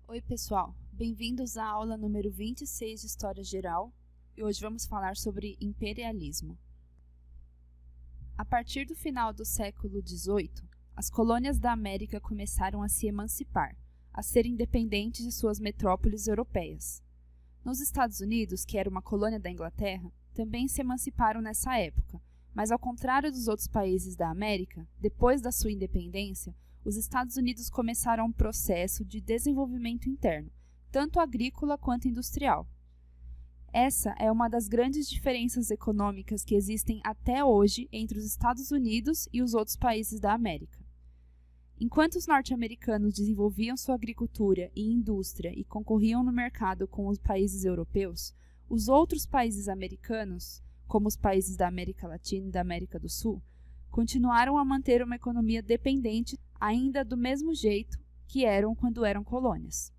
Oi pessoal, bem-vindos à aula número 26 de História Geral e hoje vamos falar sobre imperialismo. A partir do final do século XVIII, as colônias da América começaram a se emancipar, a ser independentes de suas metrópoles europeias. Nos Estados Unidos, que era uma colônia da Inglaterra, também se emanciparam nessa época, mas ao contrário dos outros países da América, depois da sua independência, os Estados Unidos começaram um processo de desenvolvimento interno, tanto agrícola quanto industrial. Essa é uma das grandes diferenças econômicas que existem até hoje entre os Estados Unidos e os outros países da América. Enquanto os norte-americanos desenvolviam sua agricultura e indústria e concorriam no mercado com os países europeus, os outros países americanos, como os países da América Latina e da América do Sul, continuaram a manter uma economia dependente ainda do mesmo jeito que eram quando eram colônias.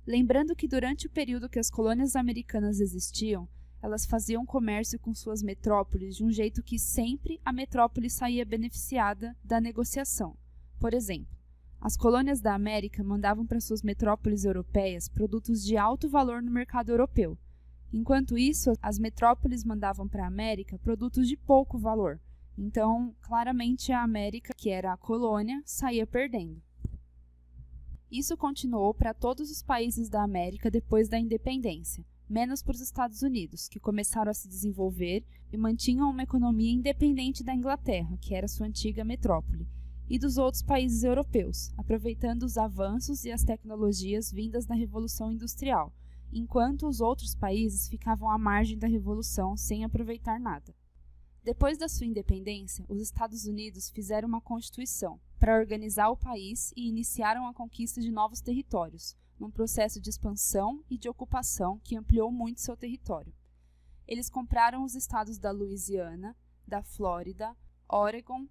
Lembrando que durante o período que as colônias americanas existiam, elas faziam comércio com suas metrópoles de um jeito que sempre a metrópole saía beneficiada da negociação. Por exemplo, as colônias da América mandavam para suas metrópoles europeias produtos de alto valor no mercado europeu. Enquanto isso, as metrópoles mandavam para a América produtos de pouco valor. Então, claramente a América, que era a colônia, saía perdendo. Isso continuou para todos os países da América depois da independência, menos para os Estados Unidos, que começaram a se desenvolver e mantinham uma economia independente da Inglaterra, que era sua antiga metrópole, e dos outros países europeus, aproveitando os avanços e as tecnologias vindas da Revolução Industrial, enquanto os outros países ficavam à margem da Revolução sem aproveitar nada. Depois da sua independência, os Estados Unidos fizeram uma constituição para organizar o país e iniciaram a conquista de novos territórios, num processo de expansão e de ocupação que ampliou muito seu território. Eles compraram os estados da Louisiana, da Flórida, Oregon,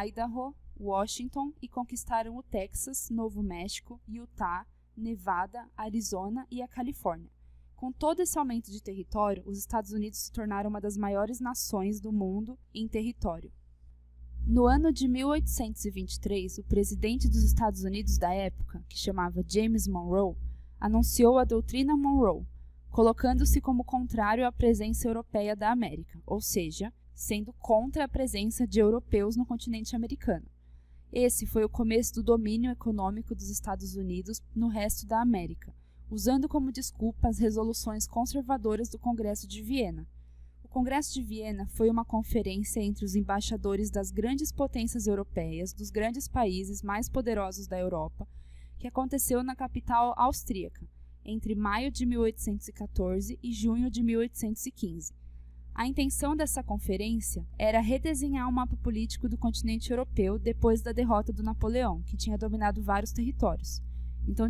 Idaho, Washington e conquistaram o Texas, Novo México, Utah, Nevada, Arizona e a Califórnia. Com todo esse aumento de território, os Estados Unidos se tornaram uma das maiores nações do mundo em território. No ano de 1823, o presidente dos Estados Unidos da época, que chamava James Monroe, anunciou a Doutrina Monroe, colocando-se como contrário à presença europeia da América, ou seja, sendo contra a presença de europeus no continente americano. Esse foi o começo do domínio econômico dos Estados Unidos no resto da América, usando como desculpa as resoluções conservadoras do Congresso de Viena. O Congresso de Viena foi uma conferência entre os embaixadores das grandes potências europeias, dos grandes países mais poderosos da Europa, que aconteceu na capital austríaca, entre maio de 1814 e junho de 1815. A intenção dessa conferência era redesenhar o mapa político do continente europeu depois da derrota do Napoleão, que tinha dominado vários territórios. Então,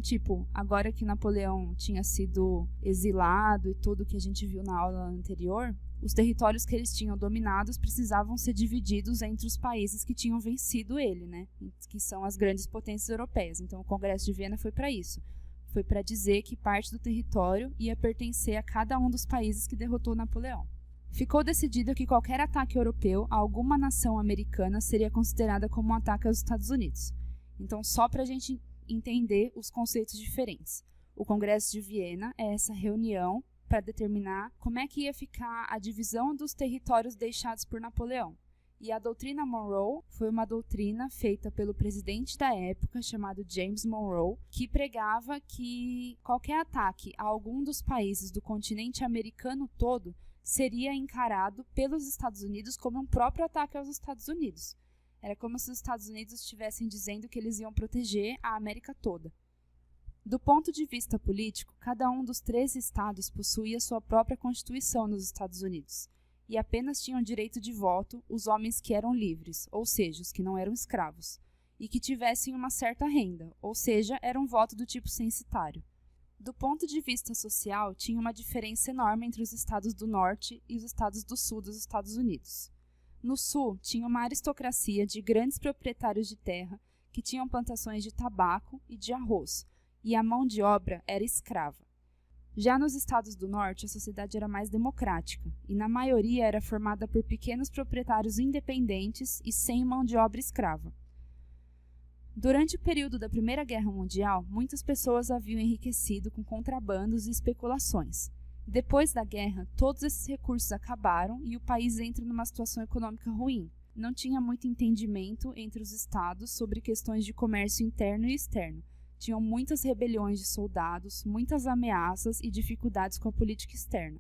agora que Napoleão tinha sido exilado e tudo que a gente viu na aula anterior, os territórios que eles tinham dominados precisavam ser divididos entre os países que tinham vencido ele, né? Que são as grandes potências europeias. Então, o Congresso de Viena foi para isso. Foi para dizer que parte do território ia pertencer a cada um dos países que derrotou Napoleão. Ficou decidido que qualquer ataque europeu a alguma nação americana seria considerada como um ataque aos Estados Unidos. Então, só para a gente entender os conceitos diferentes. O Congresso de Viena é essa reunião para determinar como é que ia ficar a divisão dos territórios deixados por Napoleão. E a doutrina Monroe foi uma doutrina feita pelo presidente da época, chamado James Monroe, que pregava que qualquer ataque a algum dos países do continente americano todo seria encarado pelos Estados Unidos como um próprio ataque aos Estados Unidos. Era como se os Estados Unidos estivessem dizendo que eles iam proteger a América toda. Do ponto de vista político, cada um dos 13 estados possuía sua própria Constituição nos Estados Unidos, e apenas tinham direito de voto os homens que eram livres, ou seja, os que não eram escravos, e que tivessem uma certa renda, ou seja, era um voto do tipo censitário. Do ponto de vista social, tinha uma diferença enorme entre os estados do norte e os estados do sul dos Estados Unidos. No sul, tinha uma aristocracia de grandes proprietários de terra que tinham plantações de tabaco e de arroz, e a mão de obra era escrava. Já nos estados do norte, a sociedade era mais democrática, e na maioria era formada por pequenos proprietários independentes e sem mão de obra escrava. Durante o período da Primeira Guerra Mundial, muitas pessoas haviam enriquecido com contrabandos e especulações. Depois da guerra, todos esses recursos acabaram e o país entra numa situação econômica ruim. Não tinha muito entendimento entre os estados sobre questões de comércio interno e externo. Tinham muitas rebeliões de soldados, muitas ameaças e dificuldades com a política externa.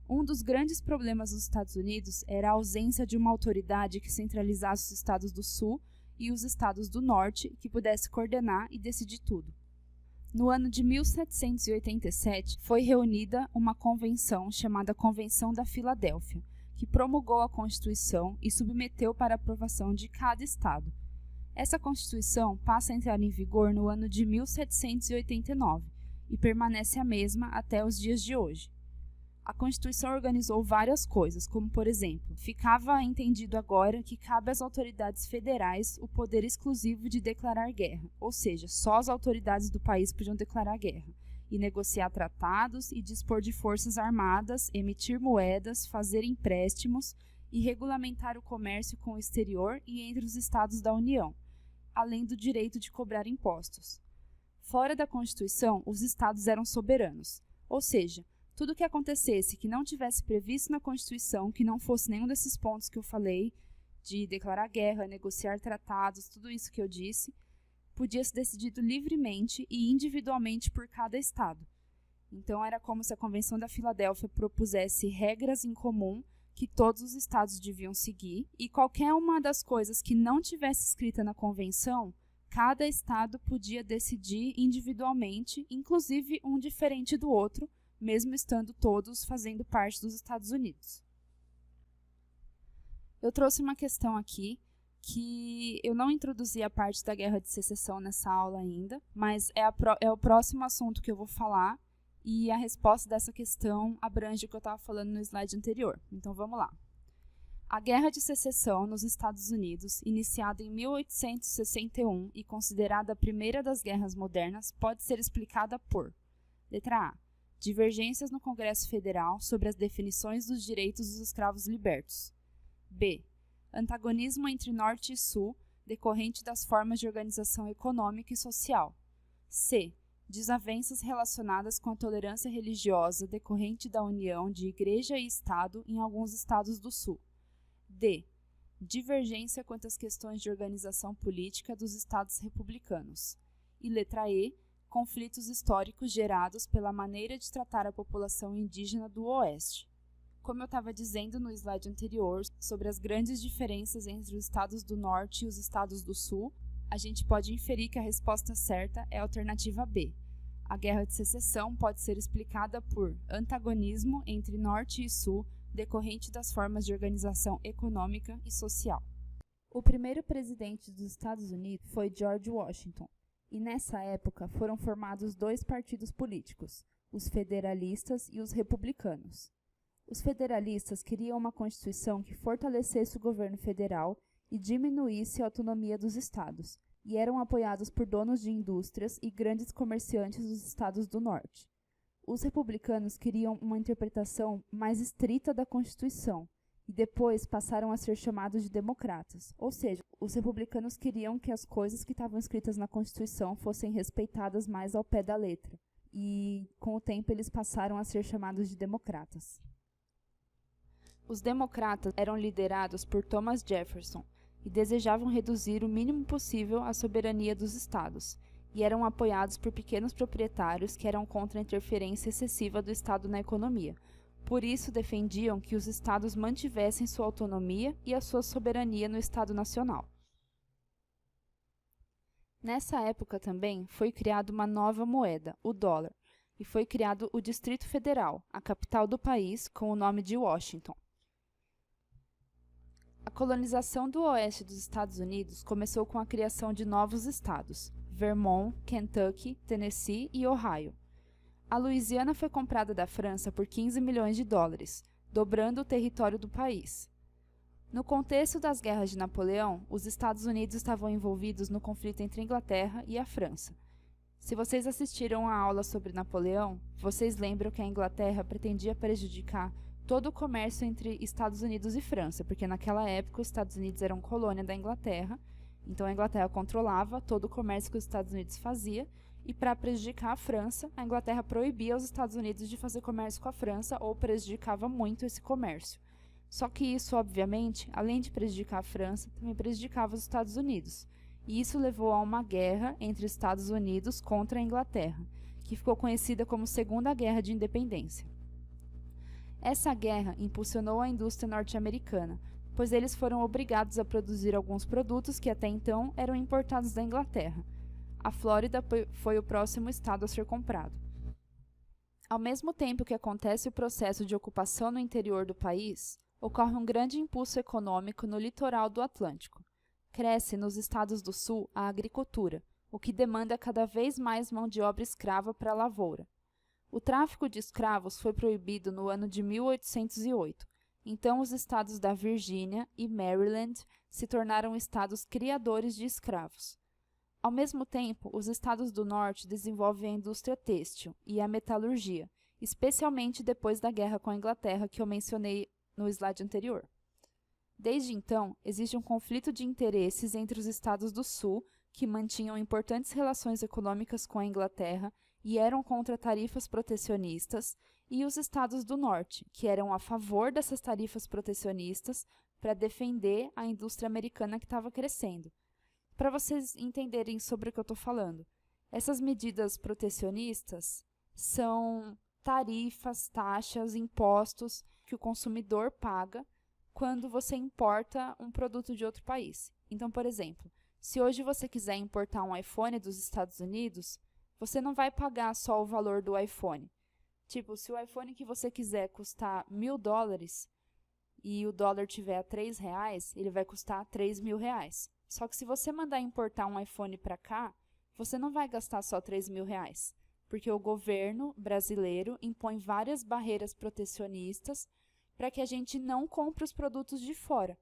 Um dos grandes problemas dos Estados Unidos era a ausência de uma autoridade que centralizasse os estados do Sul e os estados do Norte, que pudesse coordenar e decidir tudo. No ano de 1787, foi reunida uma convenção chamada Convenção da Filadélfia, que promulgou a Constituição e submeteu para aprovação de cada estado. Essa Constituição passa a entrar em vigor no ano de 1789 e permanece a mesma até os dias de hoje. A Constituição organizou várias coisas, como, por exemplo, ficava entendido agora que cabe às autoridades federais o poder exclusivo de declarar guerra, ou seja, só as autoridades do país podiam declarar guerra, e negociar tratados e dispor de forças armadas, emitir moedas, fazer empréstimos e regulamentar o comércio com o exterior e entre os estados da União, além do direito de cobrar impostos. Fora da Constituição, os estados eram soberanos, ou seja, tudo o que acontecesse que não tivesse previsto na Constituição, que não fosse nenhum desses pontos que eu falei, de declarar guerra, negociar tratados, tudo isso que eu disse, podia ser decidido livremente e individualmente por cada estado. Então era como se a Convenção da Filadélfia propusesse regras em comum que todos os estados deviam seguir, e qualquer uma das coisas que não tivesse escrita na Convenção, cada estado podia decidir individualmente, inclusive um diferente do outro, mesmo estando todos fazendo parte dos Estados Unidos. Eu trouxe uma questão aqui que eu não introduzi a parte da Guerra de Secessão nessa aula ainda, mas é o próximo assunto que eu vou falar e a resposta dessa questão abrange o que eu estava falando no slide anterior. Então vamos lá. A Guerra de Secessão nos Estados Unidos, iniciada em 1861 e considerada a primeira das guerras modernas, pode ser explicada por: letra A. Divergências no Congresso Federal sobre as definições dos direitos dos escravos libertos. B. Antagonismo entre Norte e Sul, decorrente das formas de organização econômica e social. C. Desavenças relacionadas com a tolerância religiosa decorrente da união de Igreja e Estado em alguns estados do Sul. D. Divergência quanto às questões de organização política dos estados republicanos. E letra E. Conflitos históricos gerados pela maneira de tratar a população indígena do Oeste. Como eu estava dizendo no slide anterior sobre as grandes diferenças entre os estados do Norte e os estados do Sul, a gente pode inferir que a resposta certa é a alternativa B. A Guerra de Secessão pode ser explicada por antagonismo entre Norte e Sul decorrente das formas de organização econômica e social. O primeiro presidente dos Estados Unidos foi George Washington. E nessa época foram formados dois partidos políticos, os federalistas e os republicanos. Os federalistas queriam uma Constituição que fortalecesse o governo federal e diminuísse a autonomia dos estados, e eram apoiados por donos de indústrias e grandes comerciantes dos estados do norte. Os republicanos queriam uma interpretação mais estrita da Constituição, e depois passaram a ser chamados de democratas, ou seja, os republicanos queriam que as coisas que estavam escritas na Constituição fossem respeitadas mais ao pé da letra, e com o tempo eles passaram a ser chamados de democratas. Os democratas eram liderados por Thomas Jefferson e desejavam reduzir o mínimo possível a soberania dos estados, e eram apoiados por pequenos proprietários que eram contra a interferência excessiva do Estado na economia. Por isso, defendiam que os estados mantivessem sua autonomia e a sua soberania no Estado Nacional. Nessa época também foi criada uma nova moeda, o dólar, e foi criado o Distrito Federal, a capital do país, com o nome de Washington. A colonização do oeste dos Estados Unidos começou com a criação de novos estados, Vermont, Kentucky, Tennessee e Ohio. A Louisiana foi comprada da França por 15 milhões de dólares, dobrando o território do país. No contexto das guerras de Napoleão, os Estados Unidos estavam envolvidos no conflito entre a Inglaterra e a França. Se vocês assistiram a aula sobre Napoleão, vocês lembram que a Inglaterra pretendia prejudicar todo o comércio entre Estados Unidos e França, porque naquela época os Estados Unidos eram colônia da Inglaterra Então a Inglaterra controlava todo o comércio que os Estados Unidos fazia, e para prejudicar a França, a Inglaterra proibia os Estados Unidos de fazer comércio com a França ou prejudicava muito esse comércio. Só que isso, obviamente, além de prejudicar a França, também prejudicava os Estados Unidos. E isso levou a uma guerra entre os Estados Unidos contra a Inglaterra, que ficou conhecida como Segunda Guerra de Independência. Essa guerra impulsionou a indústria norte-americana, pois eles foram obrigados a produzir alguns produtos que até então eram importados da Inglaterra. A Flórida foi o próximo estado a ser comprado. Ao mesmo tempo que acontece o processo de ocupação no interior do país, ocorre um grande impulso econômico no litoral do Atlântico. Cresce nos estados do sul a agricultura, o que demanda cada vez mais mão de obra escrava para a lavoura. O tráfico de escravos foi proibido no ano de 1808, então os estados da Virgínia e Maryland se tornaram estados criadores de escravos. Ao mesmo tempo, os estados do norte desenvolvem a indústria têxtil e a metalurgia, especialmente depois da guerra com a Inglaterra que eu mencionei no slide anterior. Desde então, existe um conflito de interesses entre os estados do sul, que mantinham importantes relações econômicas com a Inglaterra e eram contra tarifas protecionistas, e os estados do norte, que eram a favor dessas tarifas protecionistas para defender a indústria americana que estava crescendo. Para vocês entenderem sobre o que eu estou falando, essas medidas protecionistas são tarifas, taxas, impostos que o consumidor paga quando você importa um produto de outro país. Então, por exemplo, se hoje você quiser importar um iPhone dos Estados Unidos, você não vai pagar só o valor do iPhone. Tipo, se o iPhone que você quiser custar $1.000 e o dólar tiver a R$3, ele vai custar R$3.000. Só que se você mandar importar um iPhone para cá, você não vai gastar só R$3.000, porque o governo brasileiro impõe várias barreiras protecionistas para que a gente não compre os produtos de fora.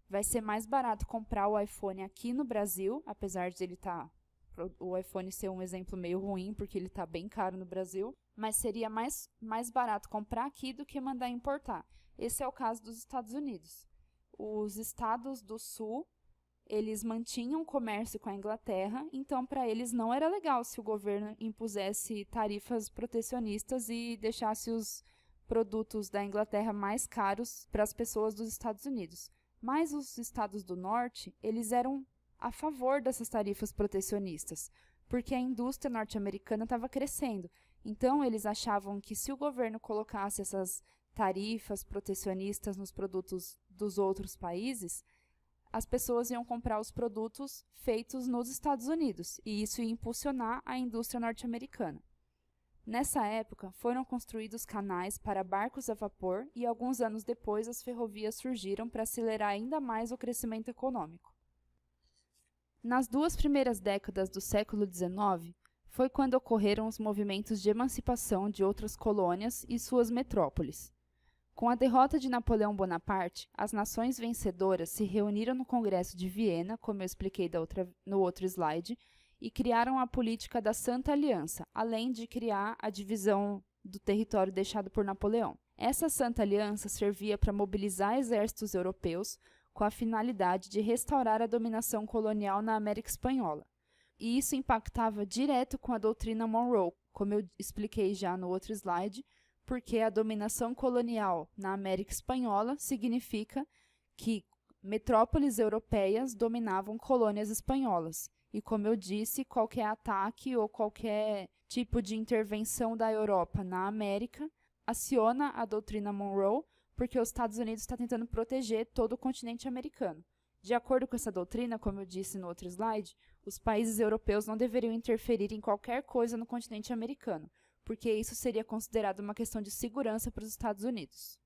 Vai ser mais barato comprar o iPhone aqui no Brasil, apesar de o iPhone ser um exemplo meio ruim, porque ele está bem caro no Brasil, mas seria mais barato comprar aqui do que mandar importar. Esse é o caso dos Estados Unidos. Os estados do sul, eles mantinham comércio com a Inglaterra, então para eles não era legal se o governo impusesse tarifas protecionistas e deixasse os produtos da Inglaterra mais caros para as pessoas dos Estados Unidos. Mas os estados do norte, eles eram a favor dessas tarifas protecionistas, porque a indústria norte-americana estava crescendo. Então, eles achavam que se o governo colocasse essas tarifas protecionistas nos produtos dos outros países, as pessoas iam comprar os produtos feitos nos Estados Unidos, e isso ia impulsionar a indústria norte-americana. Nessa época, foram construídos canais para barcos a vapor e alguns anos depois as ferrovias surgiram para acelerar ainda mais o crescimento econômico. Nas 2 primeiras décadas do século XIX, foi quando ocorreram os movimentos de emancipação de outras colônias e suas metrópoles. Com a derrota de Napoleão Bonaparte, as nações vencedoras se reuniram no Congresso de Viena, como eu expliquei no outro slide, e criaram a política da Santa Aliança, além de criar a divisão do território deixado por Napoleão. Essa Santa Aliança servia para mobilizar exércitos europeus com a finalidade de restaurar a dominação colonial na América Espanhola. E isso impactava direto com a doutrina Monroe, como eu expliquei já no outro slide, porque a dominação colonial na América Espanhola significa que metrópoles europeias dominavam colônias espanholas. E como eu disse, qualquer ataque ou qualquer tipo de intervenção da Europa na América aciona a doutrina Monroe, porque os Estados Unidos está tentando proteger todo o continente americano. De acordo com essa doutrina, como eu disse no outro slide, os países europeus não deveriam interferir em qualquer coisa no continente americano, porque isso seria considerado uma questão de segurança para os Estados Unidos.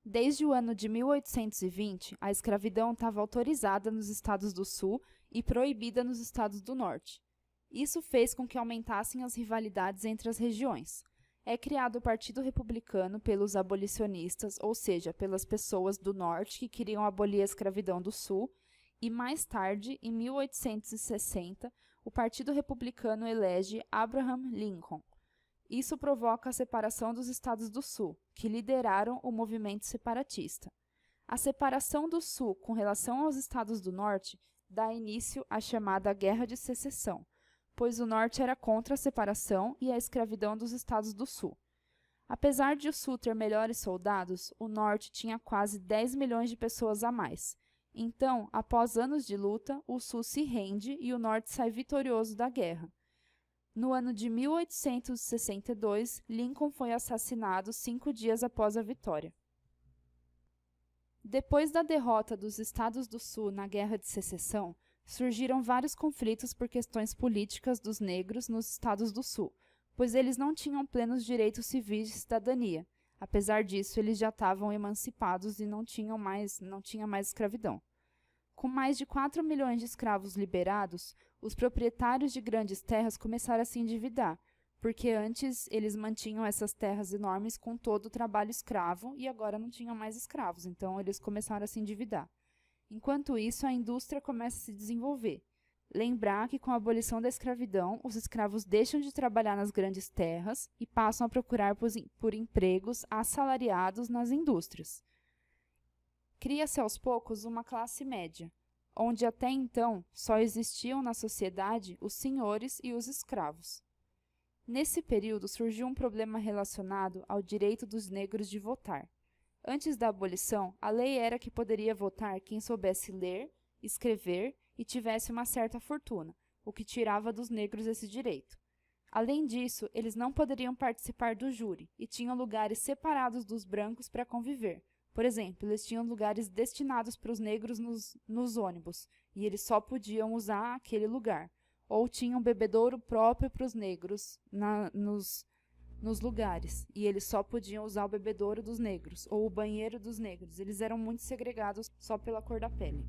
Desde o ano de 1820, a escravidão estava autorizada nos estados do Sul e proibida nos estados do Norte. Isso fez com que aumentassem as rivalidades entre as regiões. É criado o Partido Republicano pelos abolicionistas, ou seja, pelas pessoas do Norte que queriam abolir a escravidão do Sul, e mais tarde, em 1860, o Partido Republicano elege Abraham Lincoln. Isso provoca a separação dos estados do Sul, que lideraram o movimento separatista. A separação do Sul com relação aos estados do Norte dá início à chamada Guerra de Secessão, pois o Norte era contra a separação e a escravidão dos estados do Sul. Apesar de o Sul ter melhores soldados, o Norte tinha quase 10 milhões de pessoas a mais. Então, após anos de luta, o Sul se rende e o Norte sai vitorioso da guerra. No ano de 1862, Lincoln foi assassinado 5 dias após a vitória. Depois da derrota dos Estados do Sul na Guerra de Secessão, surgiram vários conflitos por questões políticas dos negros nos Estados do Sul, pois eles não tinham plenos direitos civis de cidadania. Apesar disso, eles já estavam emancipados e não tinha mais escravidão. Com mais de 4 milhões de escravos liberados, os proprietários de grandes terras começaram a se endividar, porque antes eles mantinham essas terras enormes com todo o trabalho escravo e agora não tinham mais escravos, então eles começaram a se endividar. Enquanto isso, a indústria começa a se desenvolver. Lembrar que com a abolição da escravidão, os escravos deixam de trabalhar nas grandes terras e passam a procurar por empregos assalariados nas indústrias. Cria-se aos poucos uma classe média, onde até então só existiam na sociedade os senhores e os escravos. Nesse período surgiu um problema relacionado ao direito dos negros de votar. Antes da abolição, a lei era que poderia votar quem soubesse ler, escrever e tivesse uma certa fortuna, o que tirava dos negros esse direito. Além disso, eles não poderiam participar do júri e tinham lugares separados dos brancos para conviver. Por exemplo, eles tinham lugares destinados para os negros nos ônibus, e eles só podiam usar aquele lugar. Ou tinham um bebedouro próprio para os negros nos lugares, e eles só podiam usar o bebedouro dos negros, ou o banheiro dos negros. Eles eram muito segregados só pela cor da pele.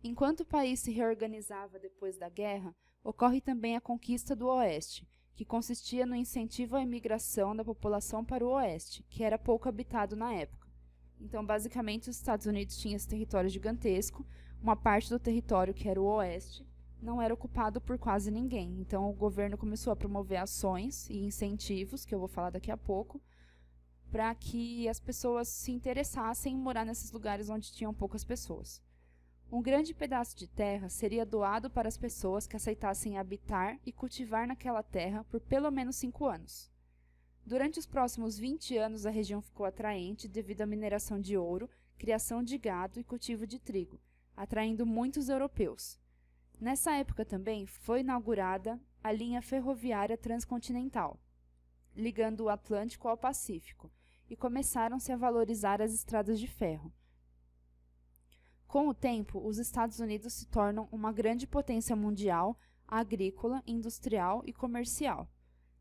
Enquanto o país se reorganizava depois da guerra, ocorre também a conquista do Oeste, que consistia no incentivo à imigração da população para o Oeste, que era pouco habitado na época. Então, basicamente, os Estados Unidos tinham esse território gigantesco, uma parte do território, que era o Oeste, não era ocupado por quase ninguém. Então, o governo começou a promover ações e incentivos, que eu vou falar daqui a pouco, para que as pessoas se interessassem em morar nesses lugares onde tinham poucas pessoas. Um grande pedaço de terra seria doado para as pessoas que aceitassem habitar e cultivar naquela terra por pelo menos 5 anos. Durante os próximos 20 anos, a região ficou atraente devido à mineração de ouro, criação de gado e cultivo de trigo, atraindo muitos europeus. Nessa época também foi inaugurada a linha ferroviária transcontinental, ligando o Atlântico ao Pacífico, e começaram-se a valorizar as estradas de ferro. Com o tempo, os Estados Unidos se tornam uma grande potência mundial, agrícola, industrial e comercial.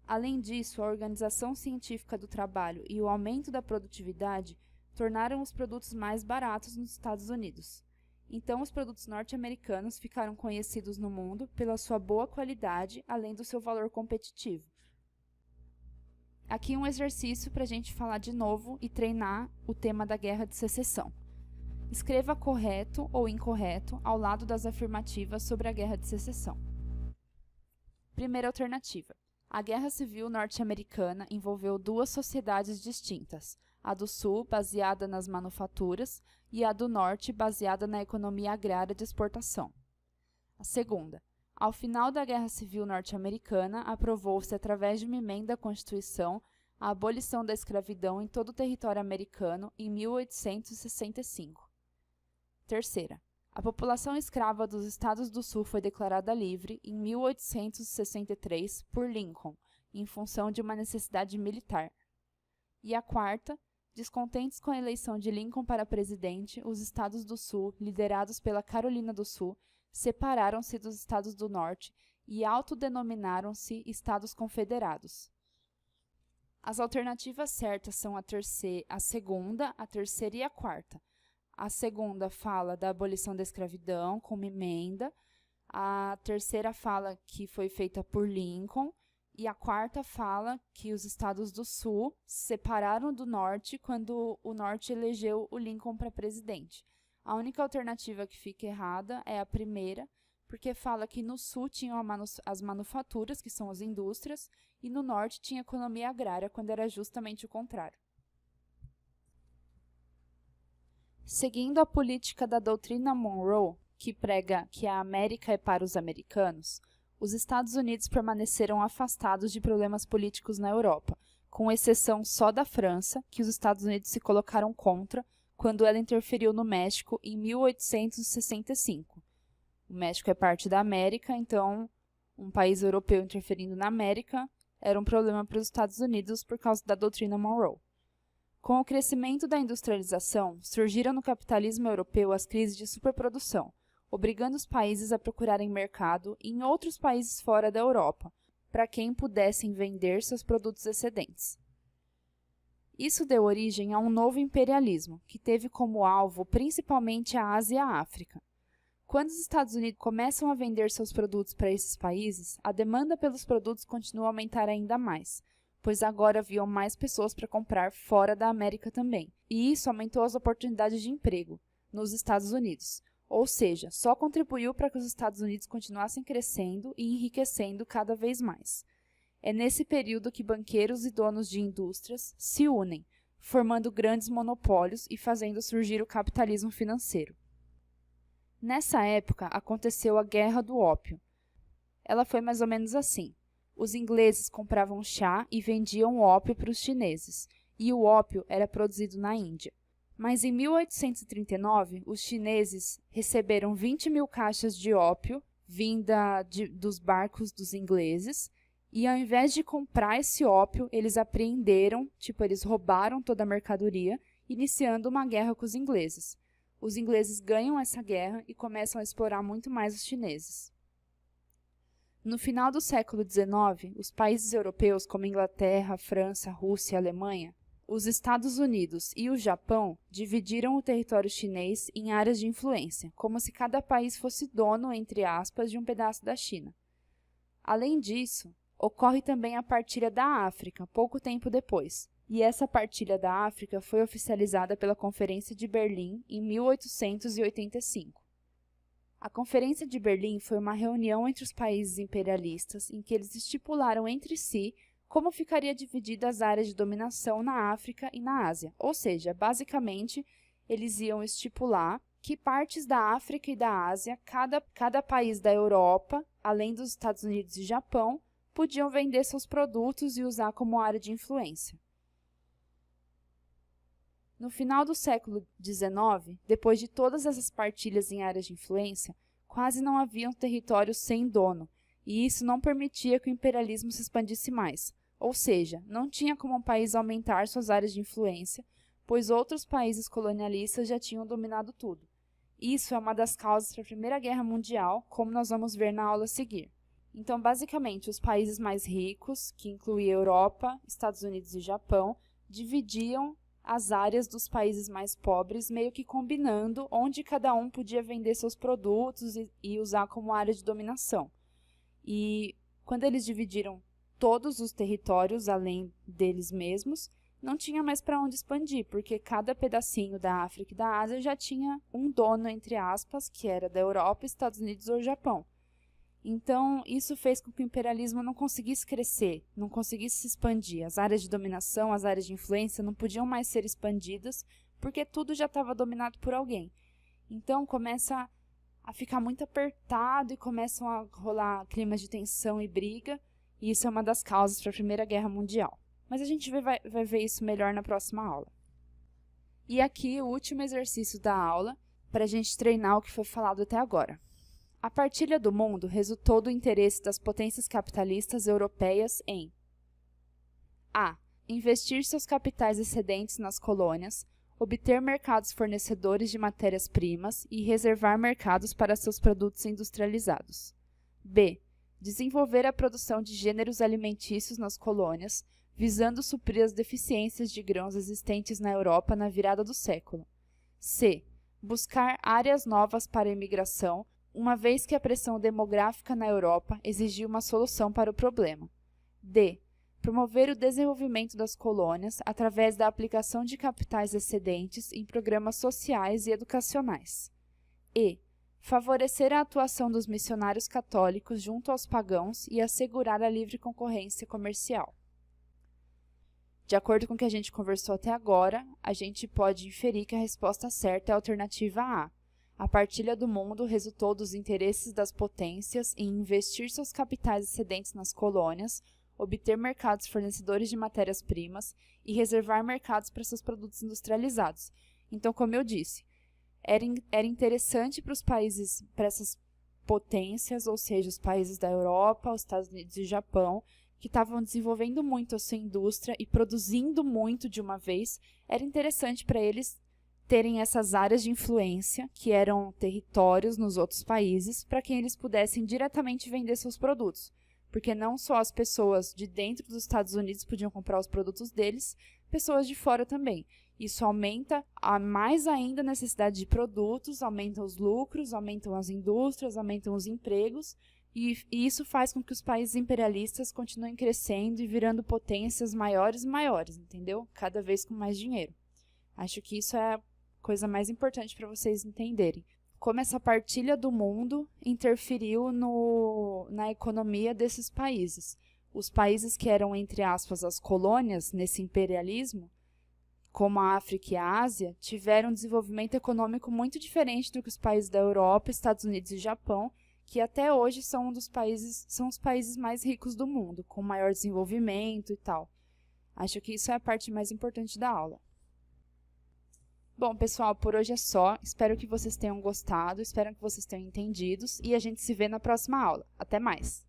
Além disso, a organização científica do trabalho e o aumento da produtividade tornaram os produtos mais baratos nos Estados Unidos. Então, os produtos norte-americanos ficaram conhecidos no mundo pela sua boa qualidade, além do seu valor competitivo. Aqui um exercício para a gente falar de novo e treinar o tema da Guerra de Secessão. Escreva correto ou incorreto ao lado das afirmativas sobre a Guerra de Secessão. Primeira alternativa. A Guerra Civil Norte-Americana envolveu duas sociedades distintas, a do Sul, baseada nas manufaturas, e a do Norte, baseada na economia agrária de exportação. A segunda. Ao final da Guerra Civil Norte-Americana, aprovou-se, através de uma emenda à Constituição, a abolição da escravidão em todo o território americano em 1865. Terceira. A população escrava dos Estados do Sul foi declarada livre em 1863 por Lincoln, em função de uma necessidade militar. E a quarta. Descontentes com a eleição de Lincoln para presidente, os Estados do Sul, liderados pela Carolina do Sul, separaram-se dos Estados do Norte e autodenominaram-se Estados Confederados. As alternativas certas são a segunda, a terceira e a quarta. A segunda fala da abolição da escravidão como emenda, a terceira fala que foi feita por Lincoln, e a quarta fala que os Estados do Sul se separaram do Norte quando o Norte elegeu o Lincoln para presidente. A única alternativa que fica errada é a primeira, porque fala que no Sul tinham as manufaturas, que são as indústrias, e no Norte tinha economia agrária, quando era justamente o contrário. Seguindo a política da doutrina Monroe, que prega que a América é para os americanos, os Estados Unidos permaneceram afastados de problemas políticos na Europa, com exceção só da França, que os Estados Unidos se colocaram contra quando ela interferiu no México em 1865. O México é parte da América, então um país europeu interferindo na América era um problema para os Estados Unidos por causa da doutrina Monroe. Com o crescimento da industrialização, surgiram no capitalismo europeu as crises de superprodução, obrigando os países a procurarem mercado em outros países fora da Europa, para quem pudessem vender seus produtos excedentes. Isso deu origem a um novo imperialismo, que teve como alvo principalmente a Ásia e a África. Quando os Estados Unidos começam a vender seus produtos para esses países, a demanda pelos produtos continua a aumentar ainda mais, pois agora haviam mais pessoas para comprar fora da América também, e isso aumentou as oportunidades de emprego nos Estados Unidos, ou seja, só contribuiu para que os Estados Unidos continuassem crescendo e enriquecendo cada vez mais. É nesse período que banqueiros e donos de indústrias se unem, formando grandes monopólios e fazendo surgir o capitalismo financeiro. Nessa época, aconteceu a Guerra do Ópio. Ela foi mais ou menos assim. Os ingleses compravam chá e vendiam ópio para os chineses, e o ópio era produzido na Índia. Mas em 1839, os chineses receberam 20.000 caixas de ópio vinda dos barcos dos ingleses, e ao invés de comprar esse ópio, eles apreenderam, eles roubaram toda a mercadoria, iniciando uma guerra com os ingleses. Os ingleses ganham essa guerra e começam a explorar muito mais os chineses. No final do século XIX, os países europeus como Inglaterra, França, Rússia e Alemanha, os Estados Unidos e o Japão dividiram o território chinês em áreas de influência, como se cada país fosse dono, entre aspas, de um pedaço da China. Além disso, ocorre também a partilha da África, pouco tempo depois, e essa partilha da África foi oficializada pela Conferência de Berlim em 1885. A Conferência de Berlim foi uma reunião entre os países imperialistas em que eles estipularam entre si como ficaria dividida as áreas de dominação na África e na Ásia, ou seja, basicamente, eles iam estipular que partes da África e da Ásia, cada país da Europa, além dos Estados Unidos e Japão, podiam vender seus produtos e usar como área de influência. No final do século XIX, depois de todas essas partilhas em áreas de influência, quase não haviam territórios sem dono, e isso não permitia que o imperialismo se expandisse mais. Ou seja, não tinha como um país aumentar suas áreas de influência, pois outros países colonialistas já tinham dominado tudo. Isso é uma das causas para a Primeira Guerra Mundial, como nós vamos ver na aula a seguir. Então, basicamente, os países mais ricos, que incluíam Europa, Estados Unidos e Japão, dividiam as áreas dos países mais pobres, meio que combinando onde cada um podia vender seus produtos e usar como área de dominação. E quando eles dividiram todos os territórios, além deles mesmos, não tinha mais para onde expandir, porque cada pedacinho da África e da Ásia já tinha um dono, entre aspas, que era da Europa, Estados Unidos ou Japão. Então, isso fez com que o imperialismo não conseguisse crescer, não conseguisse se expandir. As áreas de dominação, as áreas de influência não podiam mais ser expandidas, porque tudo já estava dominado por alguém. Então, começa a ficar muito apertado e começam a rolar climas de tensão e briga, e isso é uma das causas para a Primeira Guerra Mundial. Mas a gente vai ver isso melhor na próxima aula. E aqui o último exercício da aula, para a gente treinar o que foi falado até agora. A partilha do mundo resultou do interesse das potências capitalistas europeias em a. Investir seus capitais excedentes nas colônias, obter mercados fornecedores de matérias-primas e reservar mercados para seus produtos industrializados. b. Desenvolver a produção de gêneros alimentícios nas colônias, visando suprir as deficiências de grãos existentes na Europa na virada do século. c. Buscar áreas novas para a imigração, uma vez que a pressão demográfica na Europa exigia uma solução para o problema. d. Promover o desenvolvimento das colônias através da aplicação de capitais excedentes em programas sociais e educacionais. e. Favorecer a atuação dos missionários católicos junto aos pagãos e assegurar a livre concorrência comercial. De acordo com o que a gente conversou até agora, a gente pode inferir que a resposta certa é a alternativa A. A partilha do mundo resultou dos interesses das potências em investir seus capitais excedentes nas colônias, obter mercados fornecedores de matérias-primas e reservar mercados para seus produtos industrializados. Então, como eu disse, era interessante para os países, para essas potências, ou seja, os países da Europa, os Estados Unidos e Japão, que estavam desenvolvendo muito a sua indústria e produzindo muito de uma vez, era interessante para eles terem essas áreas de influência, que eram territórios nos outros países, para quem eles pudessem diretamente vender seus produtos. Porque não só as pessoas de dentro dos Estados Unidos podiam comprar os produtos deles, pessoas de fora também. Isso aumenta mais ainda a necessidade de produtos, aumenta os lucros, aumentam as indústrias, aumentam os empregos, e isso faz com que os países imperialistas continuem crescendo e virando potências maiores e maiores, entendeu? Cada vez com mais dinheiro. Acho que isso é a coisa mais importante para vocês entenderem. Como essa partilha do mundo interferiu na economia desses países. Os países que eram, entre aspas, as colônias nesse imperialismo, como a África e a Ásia, tiveram um desenvolvimento econômico muito diferente do que os países da Europa, Estados Unidos e Japão, que até hoje são os países mais ricos do mundo, com maior desenvolvimento e tal. Acho que isso é a parte mais importante da aula. Bom, pessoal, por hoje é só. Espero que vocês tenham gostado, espero que vocês tenham entendido e a gente se vê na próxima aula. Até mais!